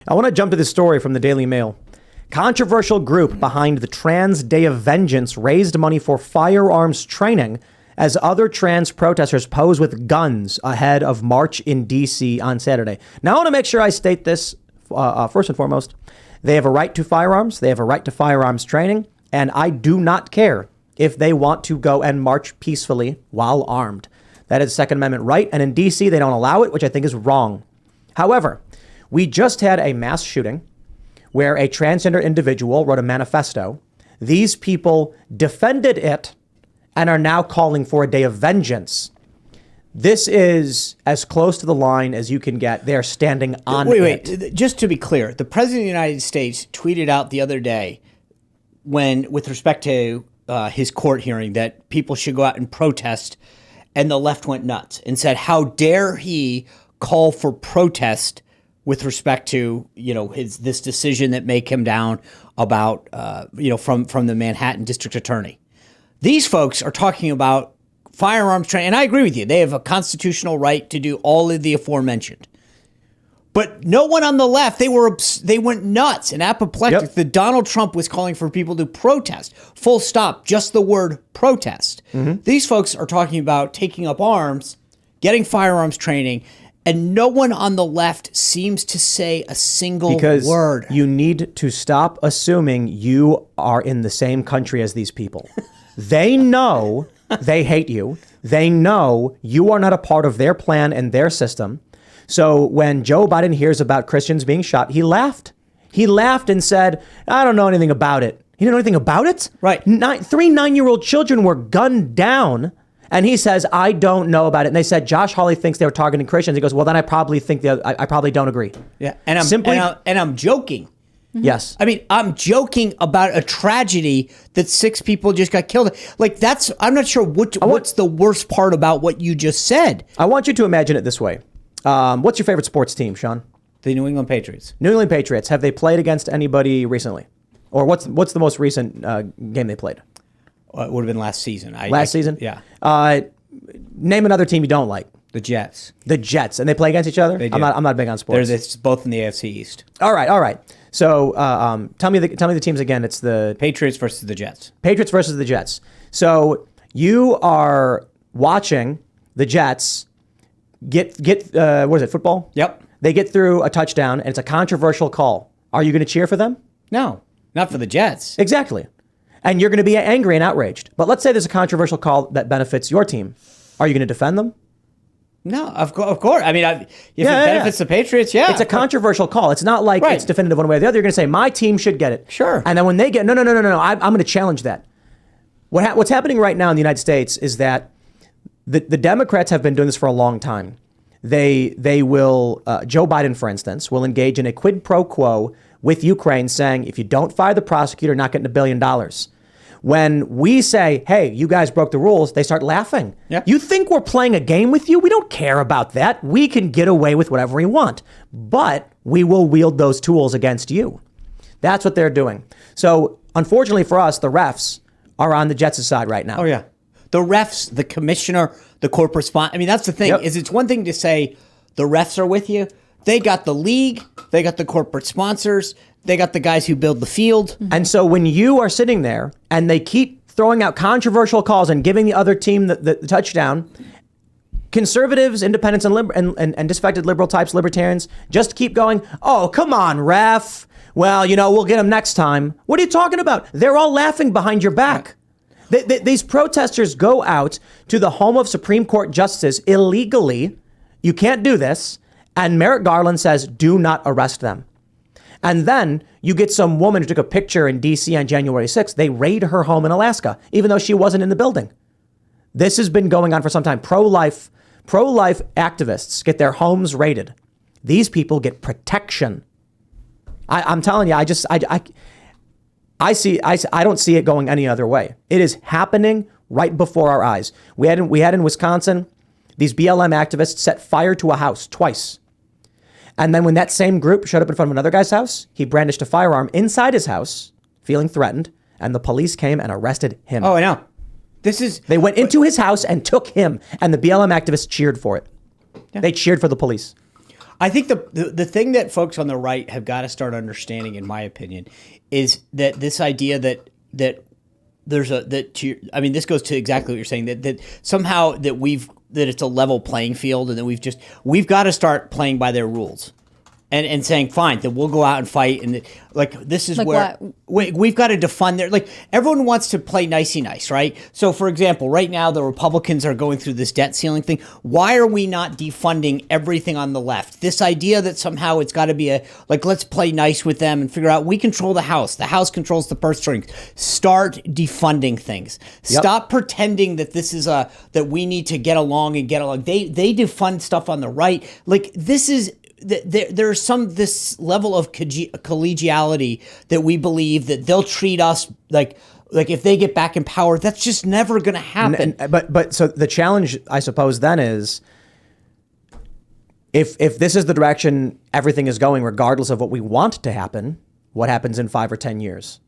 I want to jump to this story from the Daily Mail. Controversial group behind the Trans Day of Vengeance raised money for firearms training as other trans protesters pose with guns ahead of march in D.C. on Saturday. Now, I want to make sure I state this first and foremost. They have a right to firearms. They have a right to firearms training. And I do not care if they want to go and march peacefully while armed. That is a Second Amendment right. And in D.C., they don't allow it, which I think is wrong. However, we just had a mass shooting where a transgender individual wrote a manifesto. These people defended it and are now calling for a day of vengeance. This is as close to the line as you can get. They're standing on it. Wait. Just to be clear, the President of the United States tweeted out the other day with respect to his court hearing that people should go out and protest, and the left went nuts and said, how dare he call for protest with respect to, this decision that may come down about, from the Manhattan District Attorney. These folks are talking about firearms training, and I agree with you. They have a constitutional right to do all of the aforementioned. But no one on the left, they went nuts and apoplectic. Yep. That Donald Trump was calling for people to protest. Full stop, just the word protest. Mm-hmm. These folks are talking about taking up arms, getting firearms training, and no one on the left seems to say a single word. You need to stop assuming you are in the same country as these people. They know they hate you. They know you are not a part of their plan and their system. So when Joe Biden hears about Christians being shot, he laughed. He laughed and said, I don't know anything about it. He didn't know anything about it? Right. 3 9-year-old children were gunned down. And he says, I don't know about it. And they said, Josh Hawley thinks they were targeting Christians. He goes, well, then I probably think I probably don't agree. Yeah. And I'm joking. Yes. I mean, I'm joking about a tragedy that 6 people just got killed. I'm not sure what's the worst part about what you just said. I want you to imagine it this way. What's your favorite sports team, Sean? The New England Patriots. New England Patriots. Have they played against anybody recently? Or what's the most recent game they played? It would have been last season. Last season? Yeah. Name another team you don't like. The Jets. The Jets. And they play against each other? They do. I'm not big on sports. They're both in the AFC East. All right. So tell me the teams again. It's the Patriots versus the Jets. Patriots versus the Jets. So you are watching the Jets get what is it, football? Yep. They get through a touchdown, and it's a controversial call. Are you going to cheer for them? No, not for the Jets. Exactly. And you're going to be angry and outraged. But let's say there's a controversial call that benefits your team. Are you going to defend them? No, of course. I mean, if it benefits the Patriots, yeah. It's a controversial call. It's not like it's definitive one way or the other. You're going to say, my team should get it. Sure. And then when they get, no, I'm going to challenge that. What's happening right now in the United States is that the Democrats have been doing this for a long time. They will, Joe Biden, for instance, will engage in a quid pro quo with Ukraine saying, if you don't fire the prosecutor, not getting $1 billion. When we say, hey, you guys broke the rules, they start laughing. Yeah. You think we're playing a game with you? We don't care about that. We can get away with whatever we want, but we will wield those tools against you. That's what they're doing. So unfortunately for us, the refs are on the Jets' side right now. Oh, yeah. The refs, the commissioner, the corporate sponsor. I mean, that's the thing. Is it's one thing to say the refs are with you. They got the league. They got the corporate sponsors. They got the guys who build the field. And so when you are sitting there and they keep throwing out controversial calls and giving the other team the touchdown, conservatives, independents, and disaffected liberal types, libertarians, just keep going, oh, come on, ref. Well, we'll get them next time. What are you talking about? They're all laughing behind your back. These protesters go out to the home of Supreme Court justices illegally. You can't do this. And Merrick Garland says, do not arrest them. And then you get some woman who took a picture in D.C. on January 6th. They raid her home in Alaska, even though she wasn't in the building. This has been going on for some time. Pro-life activists get their homes raided. These people get protection. I'm telling you, I don't see it going any other way. It is happening right before our eyes. We had in Wisconsin, these BLM activists set fire to a house twice. And then when that same group showed up in front of another guy's house, he brandished a firearm inside his house, feeling threatened, and the police came and arrested him. Oh, I know. They went into his house and took him, and the BLM activists cheered for it. Yeah. They cheered for the police. I think the thing that folks on the right have got to start understanding, in my opinion, is that this idea that there's this goes to exactly what you're saying, that somehow that it's a level playing field, and that we've got to start playing by their rules. And saying, fine, then we'll go out and fight. And this is where we've got to defund everyone wants to play nicey nice, right? So, for example, right now, the Republicans are going through this debt ceiling thing. Why are we not defunding everything on the left? This idea that somehow it's got to be let's play nice with them and figure out we control the House. The House controls the purse strings. Start defunding things. Yep. Stop pretending that this is that we need to get along and get along. They defund stuff on the right. This is... There's this level of collegiality that we believe that they'll treat us like if they get back in power. That's just never going to happen. But so the challenge, I suppose, then is if this is the direction everything is going, regardless of what we want to happen, what happens in 5 or 10 years?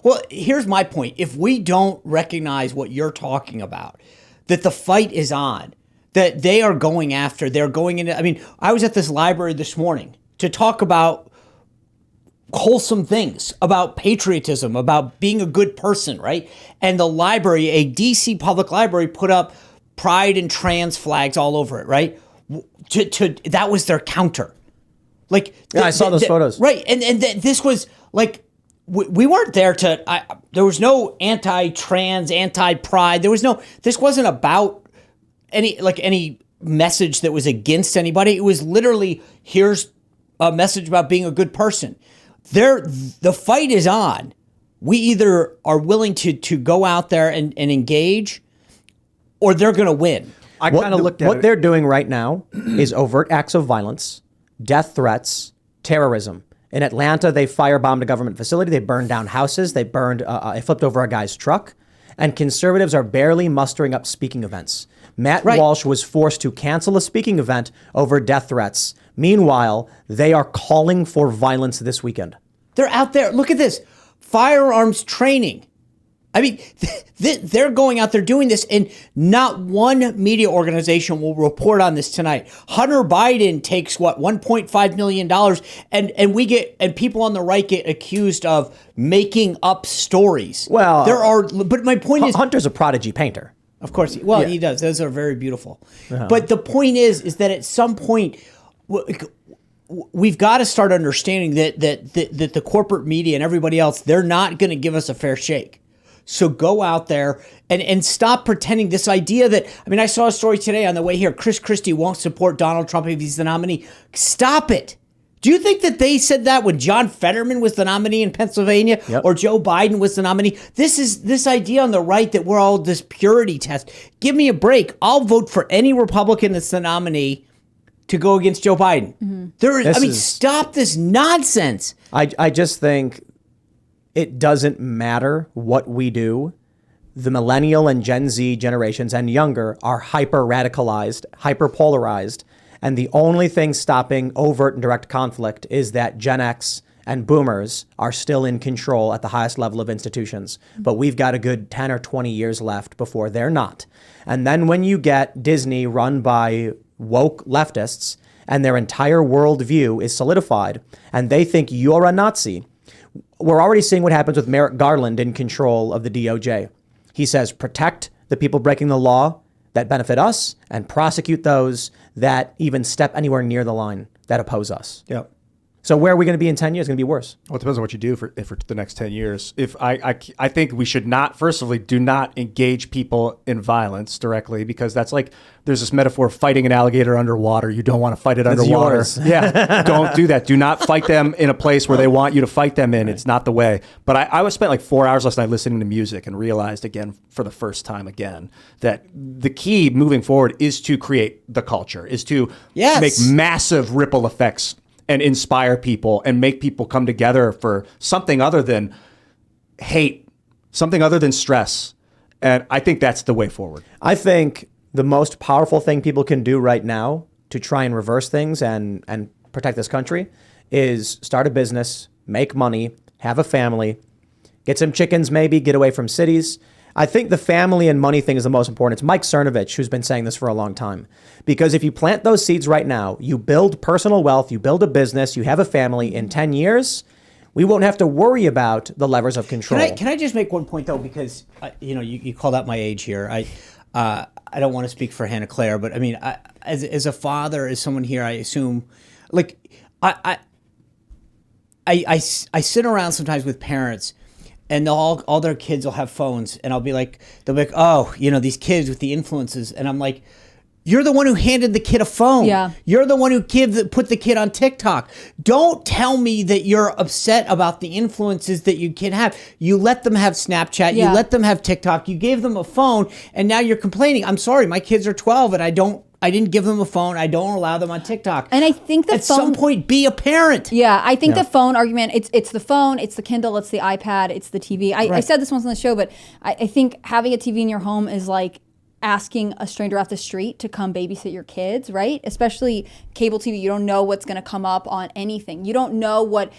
Well, here's my point. If we don't recognize what you're talking about, that the fight is on, that they're going into, I was at this library this morning to talk about wholesome things, about patriotism, about being a good person, right? And the library, a DC public library, put up pride and trans flags all over it, right? That was their counter. I saw those photos. Right, and this was we weren't there there was no anti-trans, anti-pride. This wasn't about any message that was against anybody. It was literally, here's a message about being a good person. The fight is on. We either are willing to go out there and engage, or they're going to win. I kind of looked at what they're doing right now is overt acts of violence, death threats, terrorism. In Atlanta, they firebombed a government facility. They burned down houses. They flipped over a guy's truck. And conservatives are barely mustering up speaking events. Matt Walsh was forced to cancel a speaking event over death threats. Meanwhile, they are calling for violence this weekend. They're out there. Look at this. Firearms training. They're going out there doing this, and not one media organization will report on this tonight. Hunter Biden takes $1.5 million, and people on the right get accused of making up stories. Well, but my point is, Hunter's a prodigy painter. Of course, he does. Those are very beautiful. Uh-huh. But the point is that at some point, we've got to start understanding that the corporate media and everybody else, they're not going to give us a fair shake. So go out there and stop pretending this idea that, I saw a story today on the way here. Chris Christie won't support Donald Trump if he's the nominee. Stop it. Do you think that they said that when John Fetterman was the nominee in Pennsylvania, or Joe Biden was the nominee? This idea on the right that we're all this purity test. Give me a break. I'll vote for any Republican that's the nominee to go against Joe Biden. Mm-hmm. Stop this nonsense. I just think it doesn't matter what we do. The millennial and Gen Z generations and younger are hyper radicalized, hyper polarized. And the only thing stopping overt and direct conflict is that Gen X and boomers are still in control at the highest level of institutions. But we've got a good 10 or 20 years left before they're not. And then when you get Disney run by woke leftists and their entire worldview is solidified and they think you're a Nazi, we're already seeing what happens with Merrick Garland in control of the DOJ. He says, protect the people breaking the law that benefit us and prosecute those that even step anywhere near the line that oppose us. Yep. So where are we going to be in 10 years? It's going to be worse. Well, it depends on what you do for the next 10 years. If I think we should not, first of all, do not engage people in violence directly, because that's like, there's this metaphor of fighting an alligator underwater. You don't want to fight it underwater. Yours. Yeah. Don't do that. Do not fight them in a place where they want you to fight them in. Right. It's not the way. But I was spent like 4 hours last night listening to music and realized again, for the first time again, that the key moving forward is to create the culture, is to make massive ripple effects and inspire people and make people come together for something other than hate, something other than stress. And I think that's the way forward. I think the most powerful thing people can do right now to try and reverse things and protect this country is start a business, make money, have a family, get some chickens maybe, get away from cities, I think the family and money thing is the most important. It's Mike Cernovich who's been saying this for a long time. Because if you plant those seeds right now, you build personal wealth, you build a business, you have a family. In 10 years, we won't have to worry about the levers of control. Can I just make one point though, because you called out my age here. I don't want to speak for Hannah Claire, but I mean, as a father, as someone here, I assume, like, I sit around sometimes with parents, and all their kids will have phones, and they'll be like, oh, these kids with the influences, and I'm like, you're the one who handed the kid a phone. Yeah. You're the one who put the kid on TikTok. Don't tell me that you're upset about the influences that your kid have. You let them have Snapchat. Yeah. You let them have TikTok. You gave them a phone, and now you're complaining. I'm sorry, my kids are 12, and I didn't give them a phone. I don't allow them on TikTok. And I think at some point, be a parent. Yeah, I think the phone argument, it's the phone, it's the Kindle, it's the iPad, it's the TV. I said this once on the show, but I think having a TV in your home is like asking a stranger off the street to come babysit your kids, right? Especially cable TV. You don't know what's going to come up on anything. You don't know what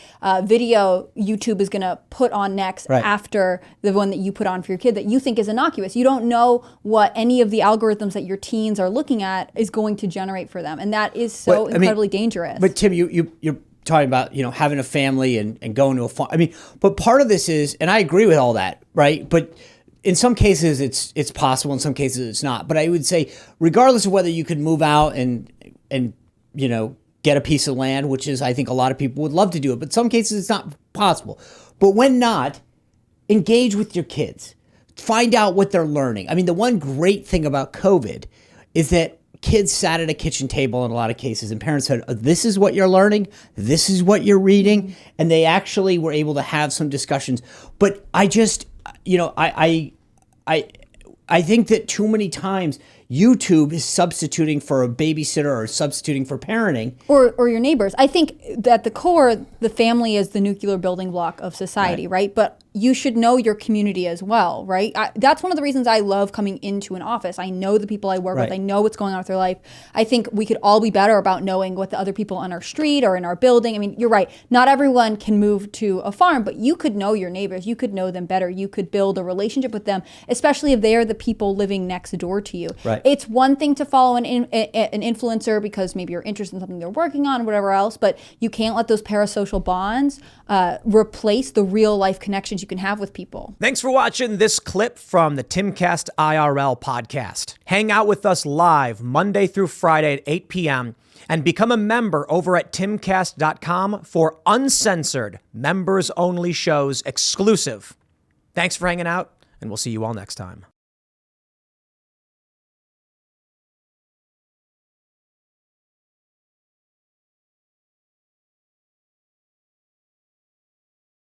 video YouTube is going to put on next after the one that you put on for your kid that you think is innocuous. You don't know what any of the algorithms that your teens are looking at is going to generate for them. And that is so incredibly dangerous. But Tim, you're talking about, having a family and going to a farm. I mean, but part of this is, and I agree with all that, right? But in some cases, it's possible. In some cases, it's not. But I would say, regardless of whether you could move out and get a piece of land, which is, I think a lot of people would love to do it, but some cases it's not possible. But when not, engage with your kids. Find out what they're learning. I mean, the one great thing about COVID is that kids sat at a kitchen table in a lot of cases, and parents said, this is what you're learning, this is what you're reading, and they actually were able to have some discussions. But I just, I think that too many times YouTube is substituting for a babysitter or substituting for parenting. Or your neighbors. I think that at the core, the family is the nuclear building block of society, right? But you should know your community as well, right? That's one of the reasons I love coming into an office. I know the people I work with. I know what's going on with their life. I think we could all be better about knowing what the other people on our street or in our building. I mean, you're right. Not everyone can move to a farm, but you could know your neighbors. You could know them better. You could build a relationship with them, especially if they're the people living next door to you. Right. It's one thing to follow an influencer because maybe you're interested in something they're working on, or whatever else, but you can't let those parasocial bonds replace the real life connections you can have with people. Thanks for watching this clip from the Timcast IRL podcast. Hang out with us live Monday through Friday at 8 p.m. and become a member over at timcast.com for uncensored, members-only shows exclusive. Thanks for hanging out, and we'll see you all next time.